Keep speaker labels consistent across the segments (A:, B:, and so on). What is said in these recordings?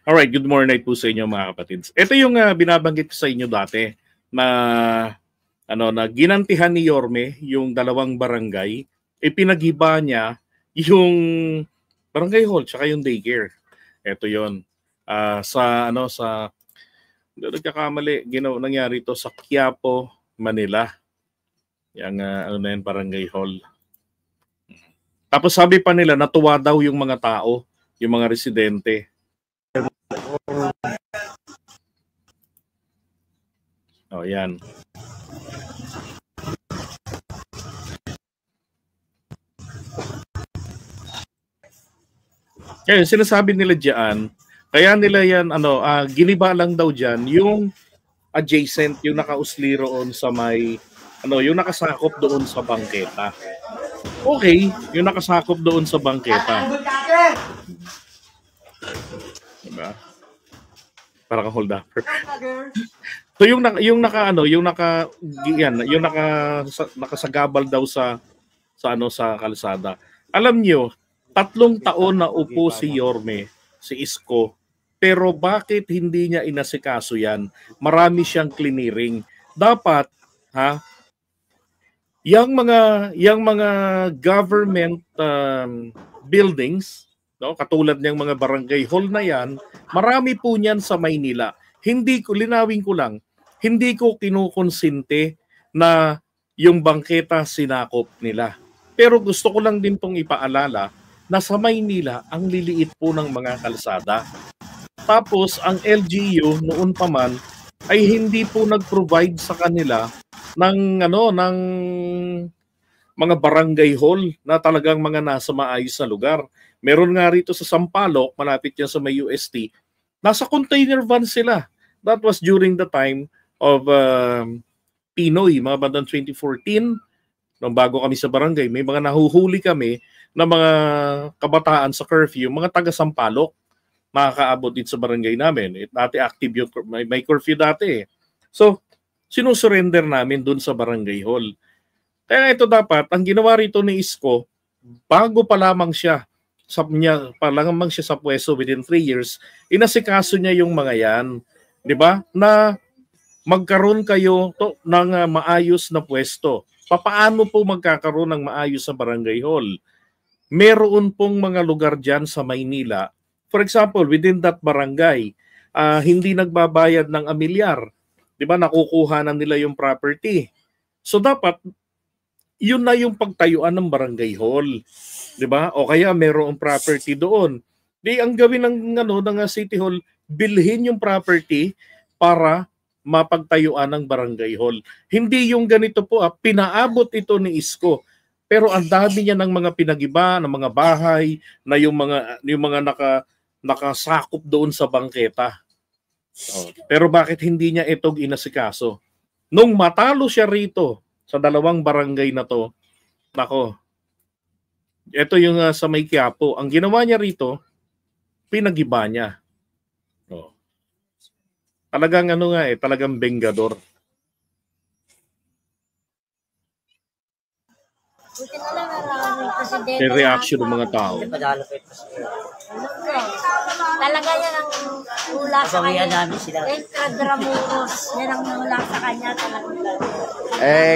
A: Alright, good morning po sa inyo mga kapatids. Ito yung binabanggit ko sa inyo dati na ginantihan ni Yorme yung dalawang barangay, ipinaghiba niya yung barangay hall tsaka yung daycare. Ito yon. Sa nagkakamali, nangyari ito sa Quiapo, Manila. Yung barangay hall. Tapos sabi pa nila natuwa daw yung mga tao, yung mga residente. Oh, yan. Kaya sinasabi nila diyan, kaya nila yan giniba lang daw diyan yung adjacent, yung nakausli roon sa may yung nakasakop doon sa bangketa. Okay, yung nakasakop doon sa bangketa. Diba? Para kang hold upper. So nakasagabal daw sa kalsada. Alam niyo, 3 taon na upo si Yorme, si Isko, pero bakit hindi niya inasikaso yan? Marami siyang clearing. Dapat, yung mga government buildings, katulad ng mga barangay hall na yan, marami po niyan sa Maynila. Linawin ko lang, hindi ko kinukonsinte na yung bangketa sinakop nila. Pero gusto ko lang din pong ipaalala na sa Maynila, ang liliit po ng mga kalsada. Tapos, ang LGU noon pa man ay hindi po nag-provide sa kanila ng mga barangay hall na talagang mga nasa maayos na lugar. Meron nga rito sa Sampaloc, malapit yan sa may UST, nasa container van sila. That was during the time of Pinoy, mga bandang 2014, nung bago kami sa barangay, may mga nahuhuli kami na mga kabataan sa curfew, mga taga Sampaloc, makakaabot dito sa barangay namin. Dati active yung, may curfew dati. So, sinusurrender namin dun sa barangay hall. Kaya ito dapat, ang ginawa rito ni Isko, bago pa lamang siya sa pwesto within 3 years, inasikaso niya yung mga yan. 'Di ba? Na magkaroon kayo ng maayos na pwesto. Paano po magkakaroon ng maayos sa barangay hall? Meron pong mga lugar dyan sa Maynila. For example, within that barangay, hindi nagbabayad ng amilyar. 'Di ba? Nakukuha na nila yung property. So dapat yun na yung pagtayuan ng barangay hall. 'Di ba? O kaya mayroong property doon. Di ang gawin ng City Hall, bilhin yung property para mapagtayuan ng barangay hall. Hindi yung ganito po, pinaabot ito ni Isko. Pero ang dami niya ng mga pinagiba, ng mga bahay, na yung mga nakasakop doon sa bangketa. Pero bakit hindi niya ito inasikaso? Nung matalo siya rito sa 2 barangay na to, nako, ito yung sa may Quiapo, ang ginawa niya rito, pinagiba niya. Talagang talagang bengador.
B: Buti na lang ng presidente.
A: Yung reaction ng mga tao.
B: Talaga yan ang hula sa kanya. Entradramuros. Yan ang hula sa kanya talaga.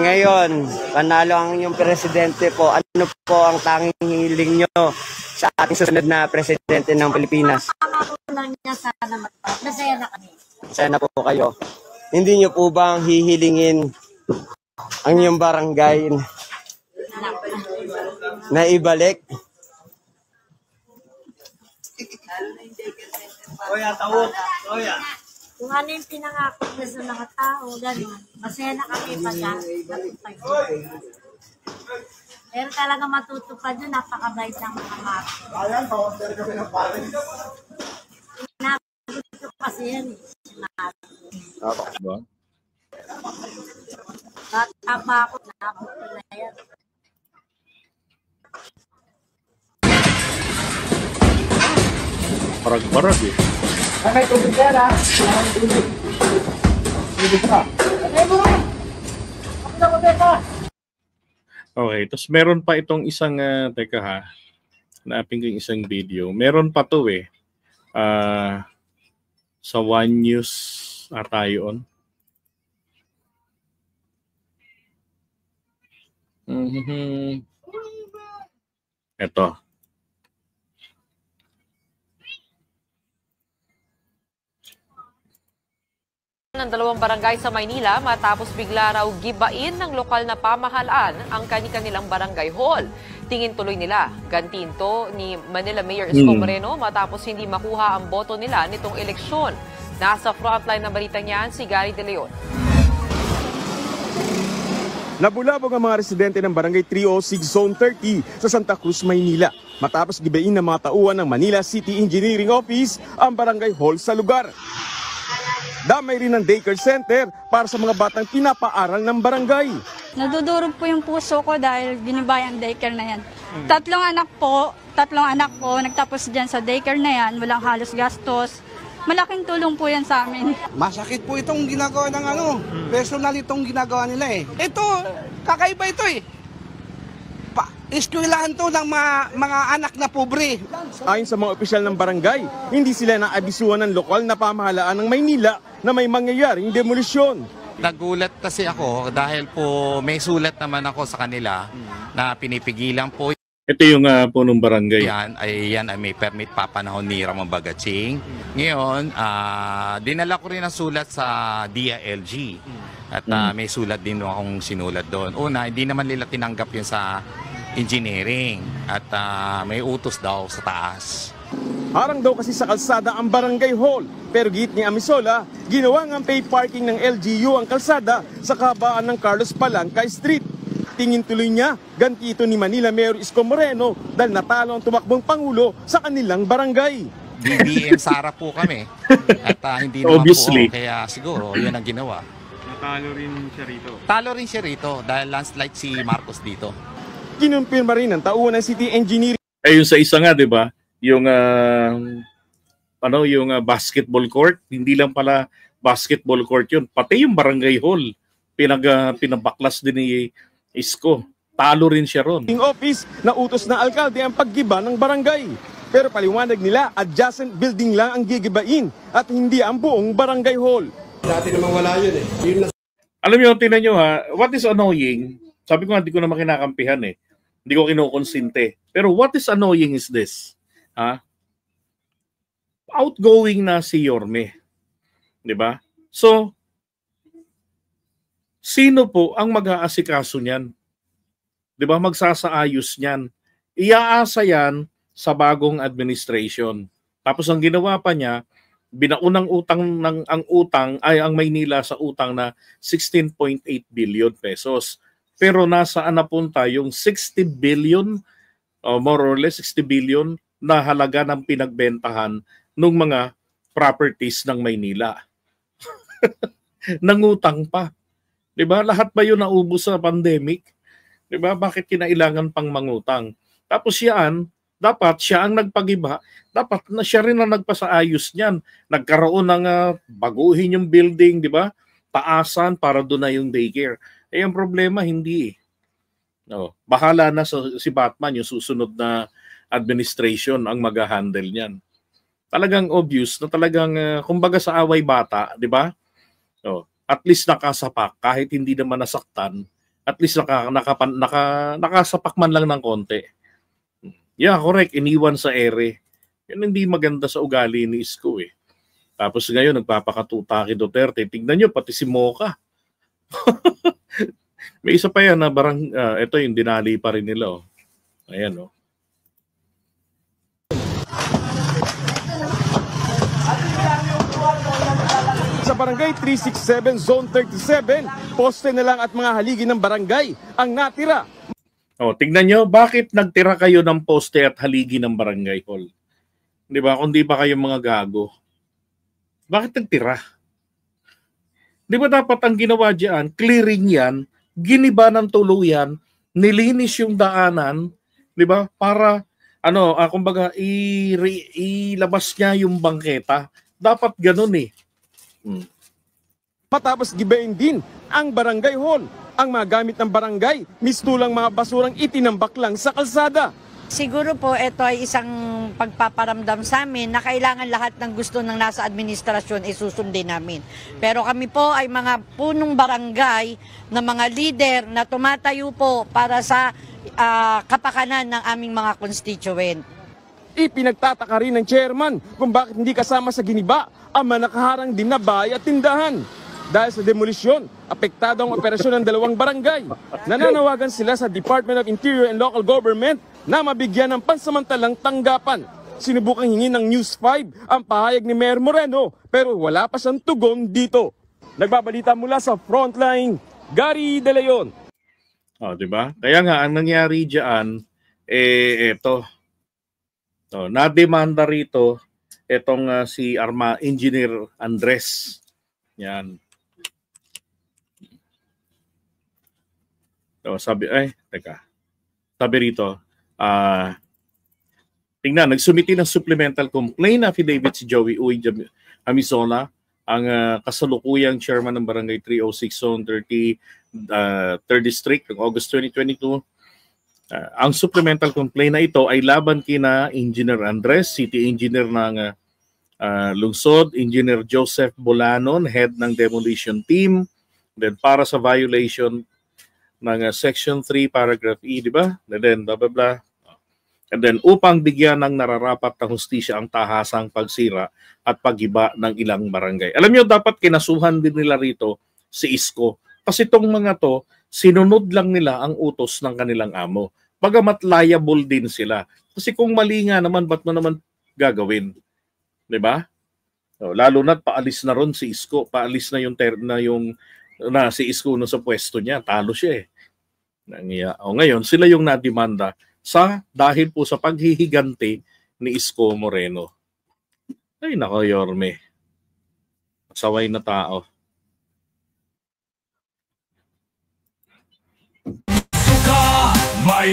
C: Ngayon, panalo ang inyong presidente po. Ano po ang tanging hiling nyo sa ating susunod na presidente ng Pilipinas?
B: Lang niya sana matapos. Masaya na kami.
C: Masaya na po kayo. Hindi nyo po bang hihilingin ang inyong barangay na ibalik?
B: Kung ano yung pinangako na sa mga tao, gano'n. Masaya na kami pag natupad. Pero talaga matutupad yun, napakabait ng mga mako.
D: Ayan, pa-order kami ng pare.
B: Gusto kasi yan eh.
A: Diba?
B: Bata pa ako, naabot ko na yan.
A: Parag-parag eh.
D: May tubig yan ha. May tubig. Tubig ka. Ay mo! Ako na ko teka.
A: Okay, tapos meron pa itong isang, teka ha, naapin ko yung isang video. Meron pa to eh. Sa One News ata yun. Ito.
E: Ng dalawang barangay sa Maynila matapos bigla raw gibain ng lokal na pamahalaan ang kani-kanilang barangay hall. Tingin tuloy nila, gantiin to ni Manila Mayor Isko Moreno matapos hindi makuha ang boto nila nitong eleksyon. Nasa frontline ng balita niyan si Gary De Leon.
F: Nabulabog ang mga residente ng Barangay 306 Zone 30 sa Santa Cruz, Maynila matapos gibain ng mga tauhan ng Manila City Engineering Office ang barangay hall sa lugar. Damay rin ng daycare center para sa mga batang pinapaaral ng barangay.
G: Nadudurog po yung puso ko dahil binibay ang daycare na yan. Tatlong anak ko nagtapos dyan sa daycare na yan, walang halos gastos. Malaking tulong po yan sa amin.
H: Masakit po itong ginagawa ng personal itong ginagawa nila eh. Ito, kakaiba ito eh. Eskwelahan to ng mga anak na pobre.
F: Ayon sa mga opisyal ng barangay, hindi sila naabisuhan ng lokal na pamahalaan ng Maynila na may mangyayaring demolisyon.
I: Nagulat kasi ako dahil po may sulat naman ako sa kanila na pinipigilan po.
A: Ito yung punong barangay.
I: Yan ay may permit papanahon ni Ramon Bagatsing. Ngayon, dinala ko rin ang sulat sa DILG at may sulat din akong sinulat doon. Una, hindi naman nila tinanggap yun sa engineering at may utos daw sa taas.
F: Harang daw kasi sa kalsada ang barangay hall, pero git ni Amisola, ginawa ng pay parking ng LGU ang kalsada sa kabaan ng Carlos Palanca Street. Tingin tuloy niya, ganti ito ni Manila Mayor Isko Moreno dahil natalo ang tumakbong Pangulo sa kanilang barangay.
I: BBM Sara po kami at hindi naman
A: Obviously.
I: po kaya siguro yun ang ginawa.
F: Natalo rin siya rito.
I: Talo rin siya rito dahil landslide si Marcos dito.
F: Kinumpirma rin ng tauhan ng City Engineering.
A: Yung sa isa nga, 'di ba? Yung yung basketball court, hindi lang pala basketball court 'yun, pati yung barangay hall pinabaklas din ni Isko. Talo rin siya ron.
F: Yung office na utos ng alkalde ang paggiba ng barangay. Pero paliwanag nila, adjacent building lang ang gigibain at hindi ang buong barangay hall.
H: Dati naman wala yun eh.
A: Alam niyo, tingnan niyo what is annoying? Sabi ko nga, hindi ko naman kinakampihan eh. Hindi ko kinukonsinte. Pero what is annoying is this. Outgoing na si Yorme. 'Di ba? So, sino po ang mag-aasikaso niyan? 'Di ba? Magsasaayos niyan. Iaasa yan sa bagong administration. Tapos ang ginawa pa niya, binaunang utang ang utang ay ang Maynila sa utang na 16.8 billion pesos. Pero nasaan napunta yung 60 billion, more or less 60 billion na halaga ng pinagbentahan ng mga properties ng Maynila. Nangutang pa. 'Di ba? Lahat ba 'yun naubos sa pandemic? 'Di ba? Bakit kinailangan pang mangutang? Tapos dapat siya ang nagpagiba, dapat na siya rin ang nagpasaayos niyan. Nagkaroon ng baguhin yung building, 'di ba? Taasan para doon na yung daycare. Ang problema hindi eh. No, bahala na si Batman yung susunod na administration ang mag-handle niyan. Talagang obvious na talagang kumbaga sa away bata, 'di ba? No, at least nakasapak kahit hindi naman nasaktan. At least nakasapak man lang ng konti. Yeah, correct. Iniwan sa ere. Yan hindi maganda sa ugali ni Isko eh. Tapos ngayon nagpapakatuta kay Duterte. Tingnan nyo, pati si Mocha. May isa pa yan na ito yung dinali pa rin nila. Oh. Ayan oh.
F: Sa Barangay 367 Zone 37, poste na lang at mga haligi ng barangay ang natira.
A: Oh, tingnan nyo, bakit nagtira kayo ng poste at haligi ng barangay hall? Di ba? Kung di ba kayo mga gago? Bakit nagtira? Di ba dapat ang ginawa dyan, clearing yan, giniba ng tuluyan, nilinis yung daanan, di ba? Para, kumbaga, ilabas niya yung bangketa. Dapat ganun eh.
F: Matapos gibain din ang barangay hall. Ang mga gamit ng barangay, mistulang mga basurang itinambak lang sa kalsada.
B: Siguro po ito ay isang pagpaparamdam sa amin na kailangan lahat ng gusto ng nasa administrasyon isusundin namin. Pero kami po ay mga punong barangay na mga leader na tumatayo po para sa kapakanan ng aming mga constituent.
F: Ipinagtataka rin ng chairman kung bakit hindi kasama sa giniba ang manakaharang din na bahay at tindahan. Dahil sa demolisyon, apektado ang operasyon ng 2 barangay. Nananawagan sila sa Department of Interior and Local Government na mabigyan ng pansamantalang tanggapan. Sinubukang hingin ng News 5 ang pahayag ni Mayor Moreno pero wala pa siyang tugon dito. Nagbabalita mula sa Frontline, Gary De Leon.
A: Diba? Kaya nga, ang nangyari diyan, eto. Nademanda rito itong si Engineer Andres. Yan. Sabi rito, tingnan, nagsumiti ng supplemental complaint affidavit si Joey Uy Amisola, ang kasalukuyang chairman ng Barangay 306 Zone 3rd District noong August 2022. Ang supplemental complaint na ito ay laban kina Engineer Andres, City Engineer ng Lungsod, Engineer Joseph Bolanon, head ng demolition team, then para sa violation ng Section 3, Paragraph E, di ba? And then, blah, blah, blah. And then, upang bigyan ng nararapat na hustisya ang tahasang pagsira at paggiba ng ilang barangay. Alam nyo, dapat kinasuhan din nila rito si Isko. Kasi itong mga to, sinunod lang nila ang utos ng kanilang amo. Bagamat liable din sila. Kasi kung mali nga naman, ba't mo naman gagawin? Di ba? Lalo na't paalis na ron si Isko. Paalis na na si Isko sa pwesto niya, talo siya eh. Ngayon, sila yung nademanda dahil po sa paghihiganti ni Isko Moreno. Ay nako, Yorme. Saway na tao.